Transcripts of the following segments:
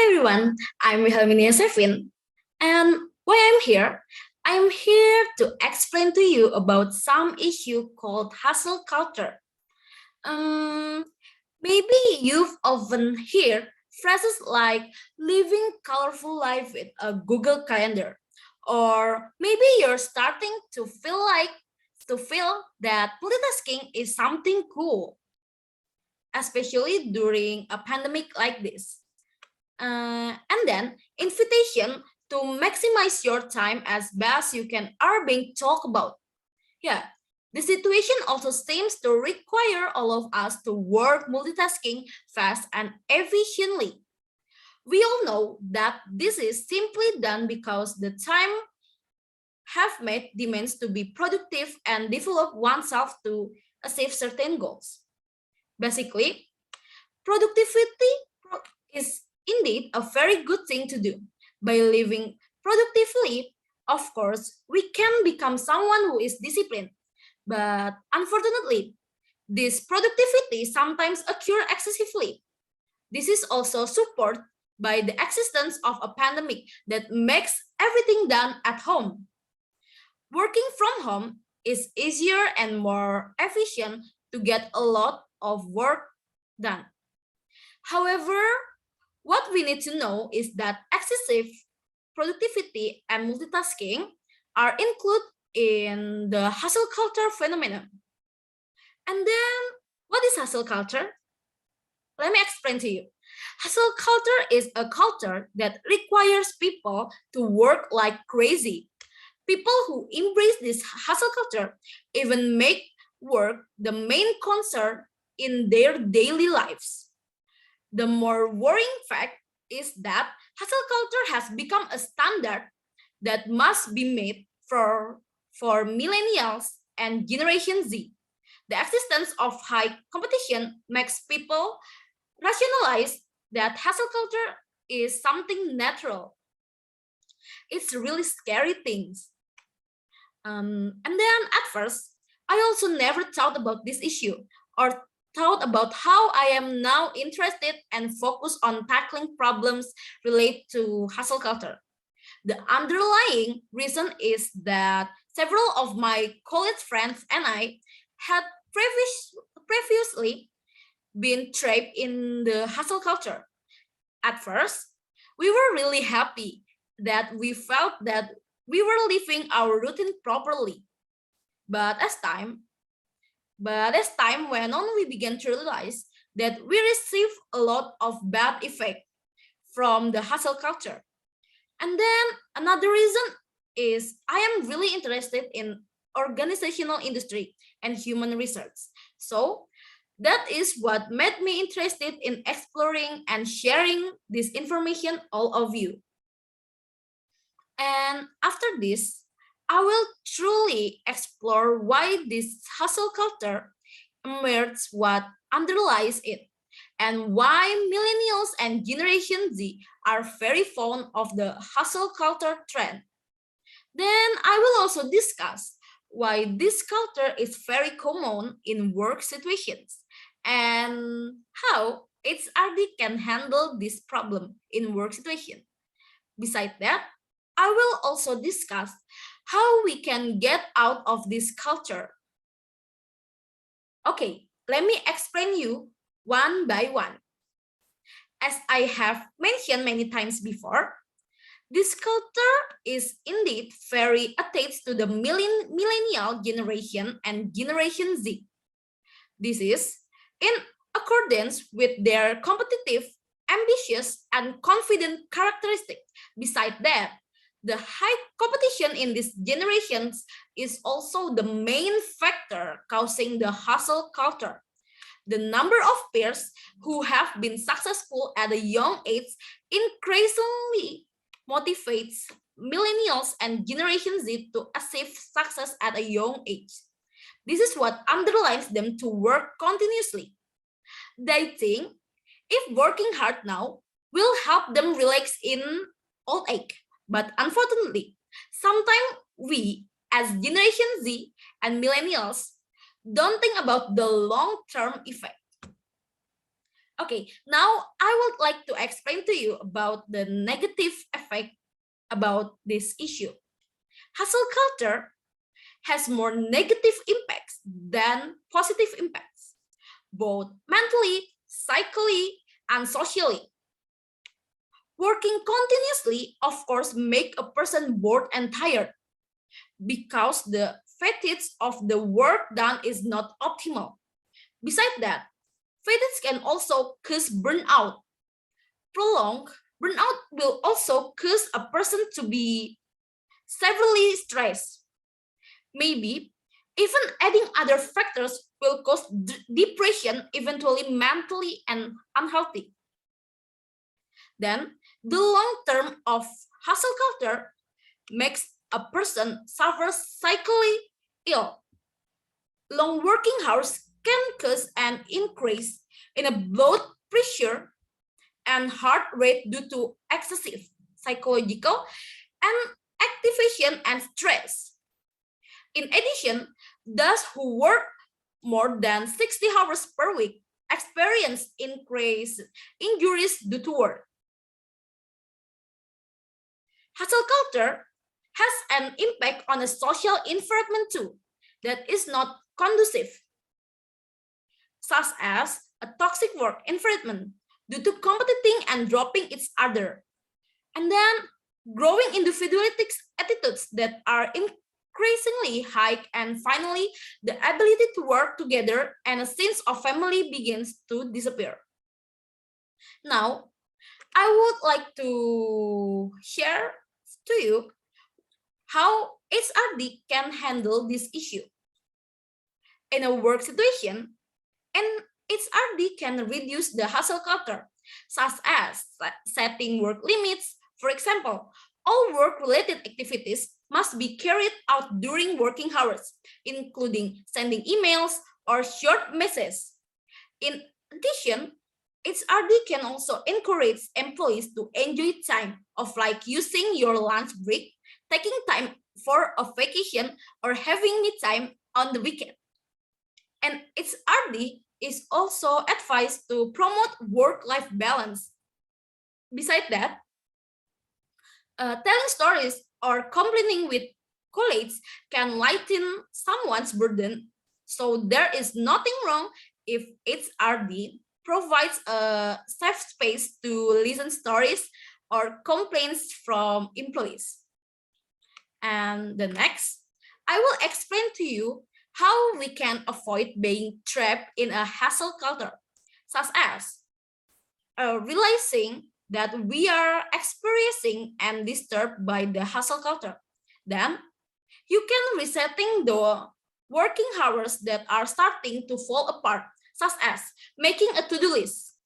everyone, I'm Wilhelmina Sevin, and why I'm here to explain to you about some issue called hustle culture. Um, Maybe you've often heard phrases like living colorful life with a Google Calendar, or maybe you're starting to feel that multitasking is something cool, especially during a pandemic like this. And then invitation to maximize your time as best you can are being talked about. Yeah, the situation also seems to require all of us to work multitasking fast and efficiently. We all know that this is simply done because the time have made demands to be productive and develop oneself to achieve certain goals. Basically, productivity is indeed a very good thing to do. By living productively, of course, we can become someone who is disciplined. But unfortunately, this productivity sometimes occurs excessively. This is also supported by the existence of a pandemic that makes everything done at home. Working from home is easier and more efficient to get a lot of work done. However, what we need to know is that excessive productivity and multitasking are included in the hustle culture phenomenon. And then, what is hustle culture? Let me explain to you. Hustle culture is a culture that requires people to work like crazy. People who embrace this hustle culture even make work the main concern in their daily lives. The more worrying fact is that hustle culture has become a standard that must be made for millennials and Generation Z. The existence of high competition makes people rationalize that hustle culture is something natural. It's really scary things. And then at first, I also never thought about this issue or thought about how I am now interested and focused on tackling problems related to hustle culture. The underlying reason is that several of my college friends and I had previously been trapped in the hustle culture. At first, we were really happy that we felt that we were living our routine properly. But as time, but as time went on, we began to realize that we receive a lot of bad effect from the hustle culture. And then another reason is I am really interested in organizational industry and human research. So that is what made me interested in exploring and sharing this information all of you. And after this, I will truly explore why this hustle culture emerged, what underlies it, and why millennials and Generation Z are very fond of the hustle culture trend. Then I will also discuss why this culture is very common in work situations and how HRD can handle this problem in work situation. Besides that, I will also discuss how we can get out of this culture. Okay, let me explain you one by one. As I have mentioned many times before, this culture is indeed very attached to the millennial generation and Generation Z. This is in accordance with their competitive, ambitious, and confident characteristic. Besides that, the high competition in these generations is also the main factor causing the hustle culture. The number of peers who have been successful at a young age increasingly motivates millennials and Generation Z to achieve success at a young age. This is what underlines them to work continuously. They think if working hard now will help them relax in old age. But unfortunately, sometimes we, as Generation Z and millennials, don't think about the long-term effect. Okay, now I would like to explain to you about the negative effect about this issue. Hustle culture has more negative impacts than positive impacts, both mentally, psychically, and socially. Working continuously, of course, make a person bored and tired because the fatigue of the work done is not optimal. Besides that, fatigue can also cause burnout. Prolonged burnout will also cause a person to be severely stressed. Maybe even adding other factors will cause depression, eventually mentally and unhealthy. Then the long term of hustle culture makes a person suffer psychically ill. Long working hours can cause an increase in a blood pressure and heart rate due to excessive psychological and activation and stress. In addition, those who work more than 60 hours per week experience increased injuries due to work. Hustle culture has an impact on the social environment too that is not conducive, such as a toxic work environment due to competing and dropping each other. And then growing individualistic attitudes that are increasingly high, and finally, the ability to work together and a sense of family begins to disappear. Now, I would like to share to you how HRD can handle this issue. In a work situation, and HRD can reduce the hustle culture, such as setting work limits. For example, all work-related activities must be carried out during working hours, including sending emails or short messages. In addition, HRD can also encourage employees to enjoy time of like using your lunch break, taking time for a vacation, or having me time on the weekend. And HRD is also advised to promote work-life balance. Besides that, telling stories or complaining with colleagues can lighten someone's burden. So there is nothing wrong if HRD provides a safe space to listen stories or complaints from employees. And the next, I will explain to you how we can avoid being trapped in a hustle culture, such as realizing that we are experiencing and disturbed by the hustle culture. Then you can resetting the working hours that are starting to fall apart, such as making a to-do list.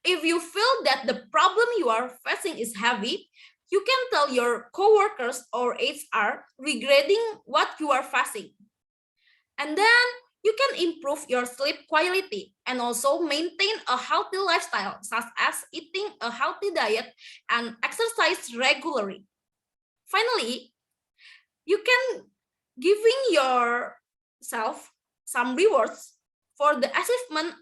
If you feel that the problem you are facing is heavy, you can tell your coworkers or HR regarding what you are facing. And then you can improve your sleep quality and also maintain a healthy lifestyle, such as eating a healthy diet and exercise regularly. Finally, you can giving yourself some rewards for the achievement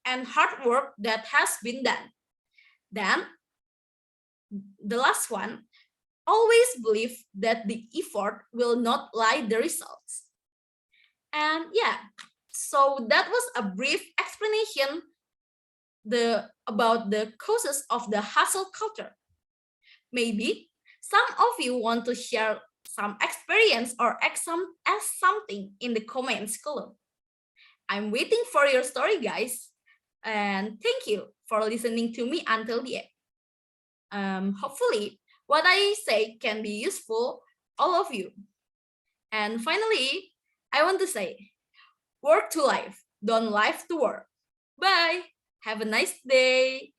and hard work that has been done. Then, the last one, always believe that the effort will not lie the results. And yeah, so that was a brief explanation about the causes of the hustle culture. Maybe some of you want to share some experience or ask something in the comments below. I'm waiting for your story, guys. And thank you for listening to me until the end. Hopefully, what I say can be useful all of you. And finally, I want to say, work to life, don't life to work. Bye. Have a nice day.